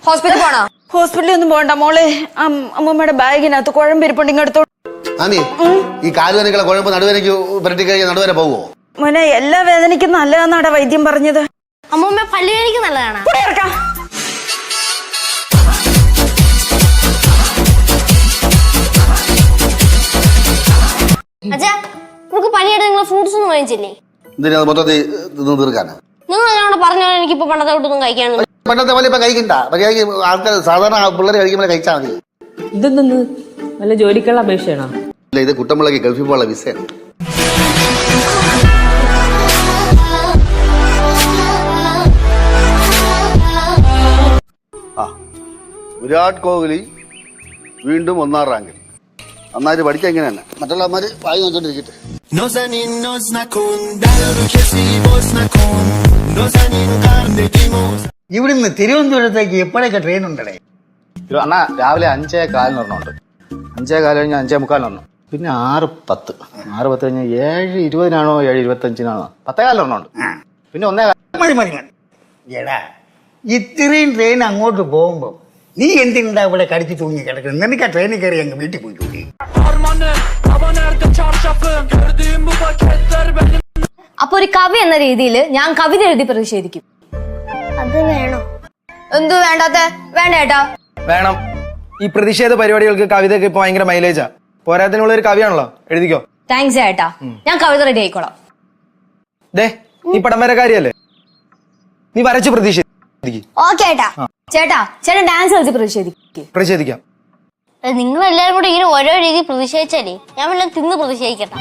ഹോസ്പിറ്റലിൽ പോണോ? ഹോസ്പിറ്റലിൽ ഒന്നും പോകണ്ട മോളെ. അമ്മൂമ്മയുടെ ബാഗിനകത്ത് കുഴമ്പിരിപ്പുണ്ട്, ഇങ്ങെടുത്തോ. ഈ കാലുവേദനക്കുള്ള കുഴമ്പ് നടുവേദനയ്ക്ക് പുരട്ടി കഴിഞ്ഞാൽ നടുവേദന പോവോ? മോനെ, എല്ലാ വേദനയ്ക്കും നല്ലതാന്നാടാ വൈദ്യം പറഞ്ഞത്. അമ്മൂമ്മ പല്ലുവേദനയ്ക്ക് നല്ലതാണ്. അച്ഛാ, നമുക്ക് പനിയായിട്ട് നിങ്ങൾ ഫ്രൂട്ട്സ് ഒന്നും വാങ്ങിച്ചില്ലേ? എന്തിനാ മൊത്തത്തിൽ തീർക്കാനാ? നിങ്ങൾ എന്നോട് പറഞ്ഞോ എനിക്കിപ്പോ പണ്ടത്തെ തൊട്ടൊന്നും കഴിക്കാനൊന്നും. പണ്ടത്തെ പോലെ ഇപ്പൊ കഴിക്കണ്ട. മര്യാദയ്ക്ക് ആൾക്കാർ സാധാരണ പിള്ളേർ കഴിക്കുമ്പോൾ കഴിച്ചാൽ മതി. ഇതൊന്നും നല്ല ജോലിക്കുള്ള അപേക്ഷയാണോ? ഇല്ല, ഇത് കുട്ടമ്പിള്ളക്ക് ഗൾഫിൽ പോകാനുള്ള വിസയാണ്. വിരാട് കോഹ്ലി വീണ്ടും 1ാം റാങ്കിൽ. നന്നായിട്ട് പഠിക്കാൻ ഇങ്ങനെ തന്നെ. മറ്റുള്ളവന്മാര് വായി നോക്കിക്കൊണ്ടിരിക്കട്ടെ. ഇവിടുന്ന് തിരുവനന്തപുരത്തേക്ക് എപ്പോഴൊക്കെ ട്രെയിൻ ഉണ്ടേ? അണ്ണാ രാവിലെ 5:15 ഒരെണ്ണമുണ്ട്. 5:15 കഴിഞ്ഞ് 5:45 പിന്നെ 6:10. 6:10 കഴിഞ്ഞ് 7:20 7:25 10:15 ഒരെണ്ണമുണ്ട്. പിന്നെ 1:15. മതി മതി മതി. എടാ, ഇത്രയും ട്രെയിൻ അങ്ങോട്ട് പോകുമ്പോ നീ എന്തിനാ ഇവിടെ കടിച്ചു തൂങ്ങി കിടക്കുന്നത്? നിനക്ക് ആ ട്രെയിനിൽ കയറി അങ്ങ് വീട്ടിൽ പോയിക്കൂടി. അപ്പൊ ഒരു കവി എന്ന രീതിയിൽ ഞാൻ കവിത എഴുതി പ്രതിഷേധിക്കും. അത് വേണോ? എന്തു വേണ്ടാത്ത? വേണ്ട ഏട്ടാ. വേണം. ഈ പ്രതിഷേധ പരിപാടികൾക്ക് കവിതയൊക്കെ ഇപ്പൊ ഭയങ്കര മൈലേജാ. പോരാത്തിനുള്ള ഒരു കവിയാണല്ലോ, എഴുതിക്കോ. താങ്ക്സ് ഏട്ടാ, ഞാൻ കവിത റെഡി ആയിക്കോളാം. ദേ, നീ പടം വരക്കാരിയല്ലേ, നീ വരച്ച് പ്രതിഷേധിക്കും. ഓക്കെ ഏട്ടാ. ചേട്ടാ, ചേട്ടൻ ഡാൻസ് കളിച്ച് പ്രതിഷേധിക്കാം. നിങ്ങൾ എല്ലാവരും കൂടി ഇങ്ങനെ ഓരോ രീതി പ്രതിഷേധിച്ചാലേ ഞാൻ വല്ലതും തിന്ന് പ്രതിഷേധിക്കട്ടെ.